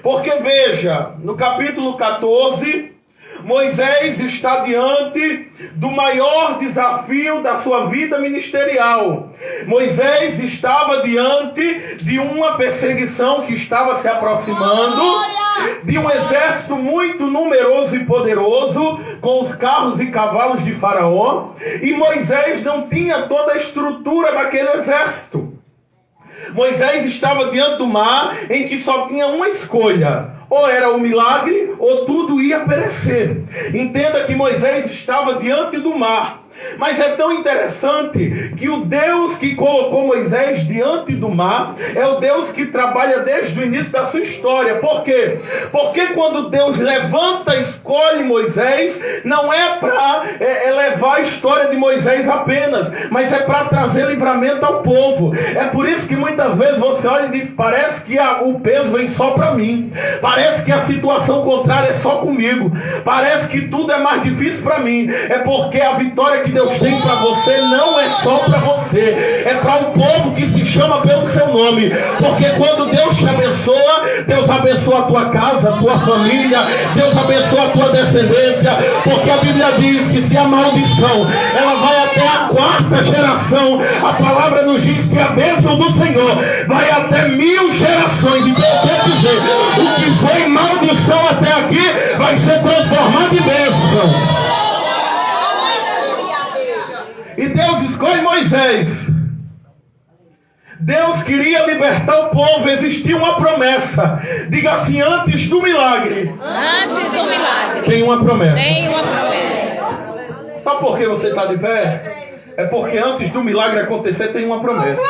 Porque veja, no capítulo 14, Moisés está diante do maior desafio da sua vida ministerial. Moisés estava diante de uma perseguição que estava se aproximando, de um exército muito numeroso e poderoso, com os carros e cavalos de Faraó, e Moisés não tinha toda a estrutura daquele exército. Moisés estava diante do mar em que só tinha uma escolha: ou era o milagre, ou tudo ia perecer. Entenda que Moisés estava diante do mar. Mas é tão interessante que o Deus que colocou Moisés diante do mar é o Deus que trabalha desde o início da sua história. Por quê? Porque quando Deus levanta e escolhe Moisés, não é para elevar a história de Moisés apenas, mas é para trazer livramento ao povo. É por isso que muitas vezes você olha e diz: parece que o peso vem só para mim, parece que a situação contrária é só comigo, parece que tudo é mais difícil para mim. É porque a vitória que Deus tem para você não é só para você, é para um povo que se chama pelo seu nome. Porque quando Deus te abençoa, Deus abençoa a tua casa, a tua família, Deus abençoa a tua descendência. Porque a Bíblia diz que se a maldição ela vai até a quarta geração, a palavra nos diz que a bênção do Senhor vai até 1000 gerações. Então quer dizer, o que foi maldição até aqui vai ser transformado em bênção. E Deus escolhe Moisés. Deus queria libertar o povo. Existia uma promessa. Diga assim: antes do milagre. Antes do milagre. Tem uma promessa. Tem uma promessa. Sabe por que você está de pé? É porque antes do milagre acontecer tem uma promessa.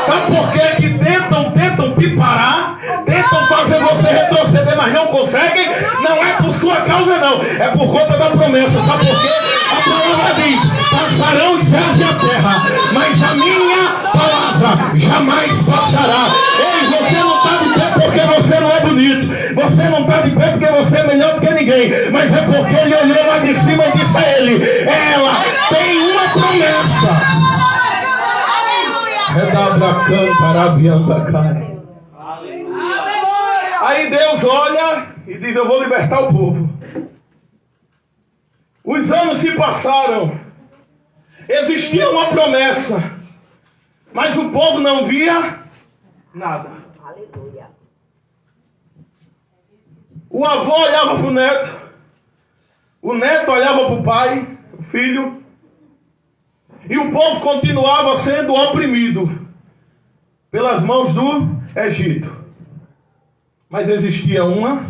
Sabe por que tentam te parar? Tentam fazer você retroceder, mas não conseguem? Não é por sua causa não. É por conta da promessa. Sabe por quê? A palavra diz: passarão os céus e a terra, mas a minha palavra jamais passará. Ei, você não está de pé porque você não é bonito. Você não está de pé porque você é melhor do que ninguém. Mas é porque ele olhou lá de cima e disse a ele: ela tem uma promessa. Aí Deus olha e diz: eu vou libertar o povo. Os anos se passaram. Existia uma promessa, mas o povo não via nada. Aleluia. O avô olhava para o neto, o neto olhava para o pai, o filho, e o povo continuava sendo oprimido pelas mãos do Egito. Mas existia uma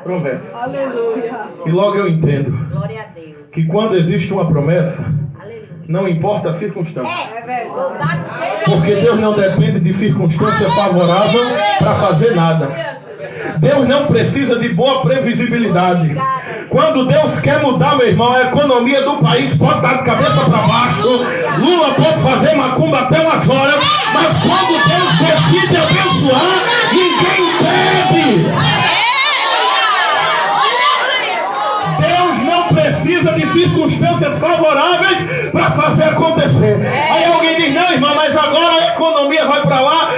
promessa. Aleluia. E logo eu entendo Glória a Deus. que quando existe uma promessa, Aleluia. não importa a circunstância. É verdade. Louvado seja Porque Deus não depende de circunstância favorável para fazer nada. Deus não precisa de boa previsibilidade. Quando Deus quer mudar, meu irmão, a economia do país pode estar de cabeça para baixo. Lula pode fazer macumba até umas horas. Mas quando Deus decide abençoar, ninguém pede. Deus não precisa de circunstâncias favoráveis para fazer acontecer. Aí alguém diz: não, irmão, mas agora a economia vai para lá.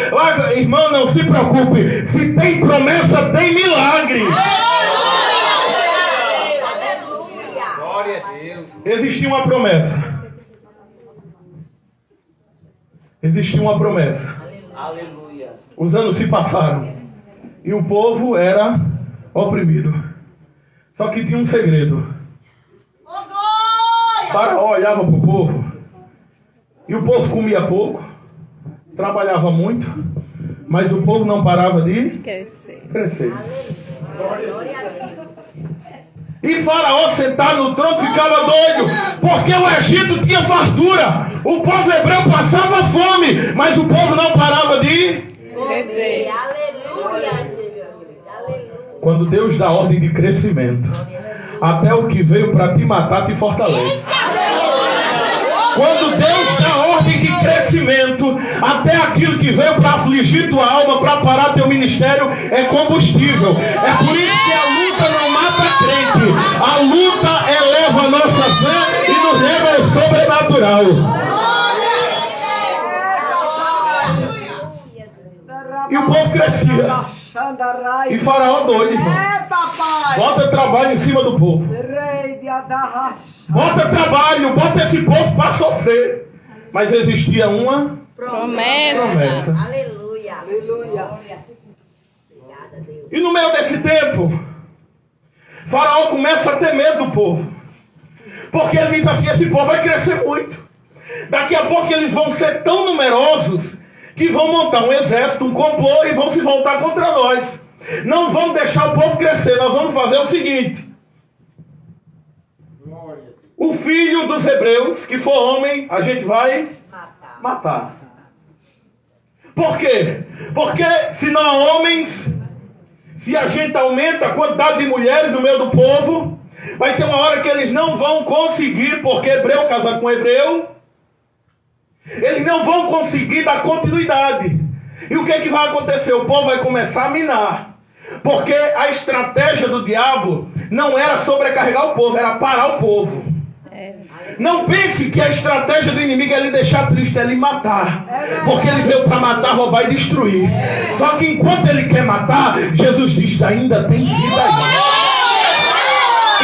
Irmão, não se preocupe. Se tem promessa, tem milagre. Glória a Deus. Existia uma promessa. Existia uma promessa. Aleluia. Os anos se passaram e o povo era oprimido. Só que tinha um segredo. Faraó olhava para o povo e o povo comia pouco, trabalhava muito, mas o povo não parava de crescer. E Faraó sentado no trono ficava doido, porque o Egito tinha fartura, o povo hebreu passava fome, mas o povo não parava de Crescer. Aleluia. Quando Deus dá ordem de crescimento, até o que veio para te matar te fortalece. Quando Deus dá ordem de crescimento, até aquilo que veio para afligir tua alma, para parar teu ministério, é combustível. É por isso que a luta não mata crente. A luta eleva a nossa fé e nos leva ao sobrenatural. E o povo crescia. E Faraó doido, irmão. papai. Bota trabalho em cima do povo. Bota trabalho, bota esse povo para sofrer. Mas existia uma Promessa. Aleluia. Obrigada, Deus. E no meio desse tempo, Faraó começa a ter medo do povo. Porque ele diz assim, esse povo vai crescer muito. Daqui a pouco eles vão ser tão numerosos que vão montar um exército, um complô e vão se voltar contra nós. Não vamos deixar o povo crescer, nós vamos fazer o seguinte. O filho dos hebreus, que for homem, a gente vai matar. Por quê? Porque se não há homens, se a gente aumenta a quantidade de mulheres no meio do povo, vai ter uma hora que eles não vão conseguir, porque hebreu casar com hebreu, eles não vão conseguir dar continuidade. E o que é que vai acontecer? O povo vai começar a minar. Porque a estratégia do diabo não era sobrecarregar o povo, era parar o povo. Não pense que a estratégia do inimigo é lhe deixar triste, é lhe matar. Porque ele veio para matar, roubar e destruir. Só que enquanto ele quer matar, Jesus diz, ainda tem vida aí.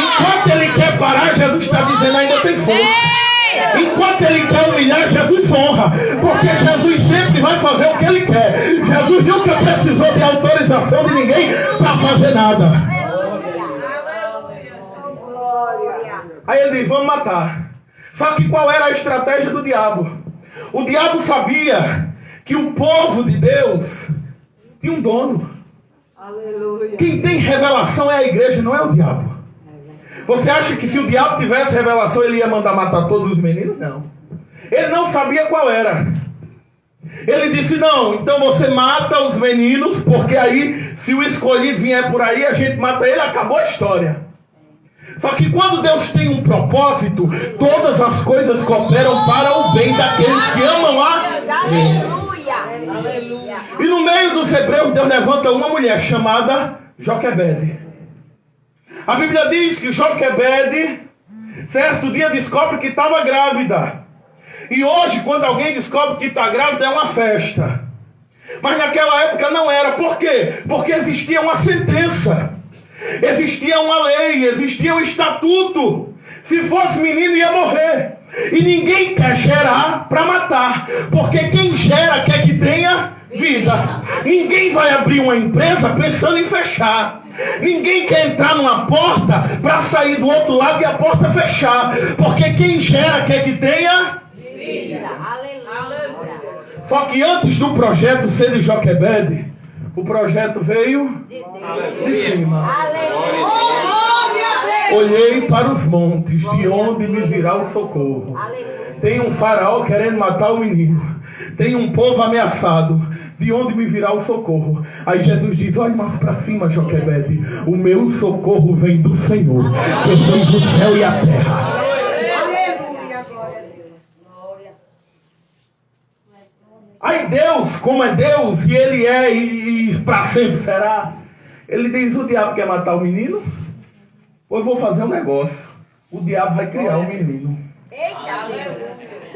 Enquanto ele quer parar, Jesus está dizendo, ainda tem força. Enquanto ele quer humilhar, Jesus honra. Porque Jesus sempre vai fazer o que ele quer. Jesus nunca precisou de autorização de ninguém para fazer nada. Aí ele diz, vamos matar. Só que qual era a estratégia do diabo? O diabo sabia que o povo de Deus tinha um dono. Aleluia. Quem tem revelação é a igreja, não é o diabo. Você acha que se o diabo tivesse revelação, ele ia mandar matar todos os meninos? Não. Ele não sabia qual era. Ele disse, não, então você mata os meninos, porque aí, se o escolhido vier por aí, a gente mata ele, acabou a história. Só que quando Deus tem um propósito, todas as coisas cooperam para o bem daqueles que amam a Deus. E no meio dos hebreus, Deus levanta uma mulher chamada Joquebede. A Bíblia diz que Joquebede, certo dia, descobre que estava grávida. E hoje, quando alguém descobre que está grávida, é uma festa. Mas naquela época não era. Por quê? Porque existia uma sentença. Existia uma lei, existia um estatuto. Se fosse menino ia morrer. E ninguém quer gerar para matar. Porque quem gera quer que tenha vida. Ninguém vai abrir uma empresa pensando em fechar. Ninguém quer entrar numa porta para sair do outro lado e a porta fechar. Porque quem gera quer que tenha vida. Aleluia. Só que antes do projeto ser de Joquebede, o projeto veio de cima. Olhei para os montes, de onde me virá o socorro. Tem um faraó querendo matar o menino. Tem um povo ameaçado. De onde me virá o socorro? Aí Jesus diz, olha mais para cima, Joquebede. O meu socorro vem do Senhor, que fez o céu e a terra. Aí Deus, como é Deus, e Ele é e para sempre será, Ele diz, o diabo quer matar o menino? Pois vou fazer um negócio. O diabo vai criar o menino. Eita Deus!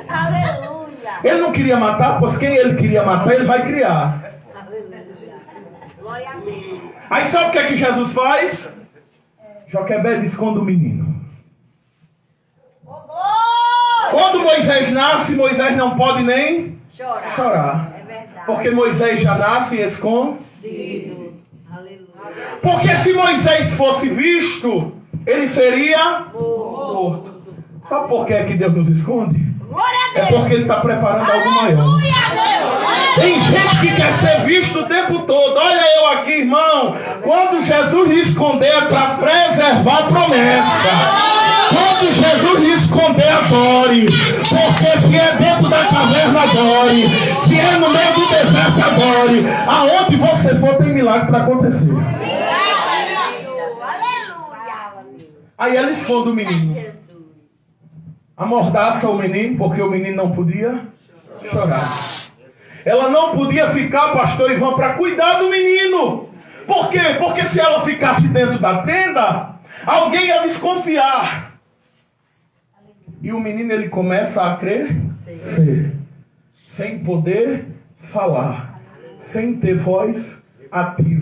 Aleluia! Ele não queria matar, pois quem ele queria matar, ele vai criar. Aleluia! Glória a Deus! Aí sabe o que é que Jesus faz? Joquebede esconde o menino. Quando Moisés nasce, Moisés não pode nem chorar. É verdade. Porque Moisés já nasce escondido. Aleluia! Porque se Moisés fosse visto, ele seria morto. Sabe por que é que Deus nos esconde? É porque Ele está preparando algo maior. Tem gente que quer ser visto o tempo todo. Olha eu aqui, irmão. Quando Jesus lhe esconder é para preservar a promessa. Quando Jesus lhe esconder, adore. Porque se é dentro da caverna, adore. Se é no meio do deserto, adore. Aonde você for, tem milagre para acontecer. Aí ela esconde o menino. Amordaça o menino, porque o menino não podia chorar. Ela não podia ficar, pastor Ivan, para cuidar do menino. Por quê? Porque se ela ficasse dentro da tenda, alguém ia desconfiar. E o menino, ele começa a crescer, sem poder falar, sem ter voz ativa.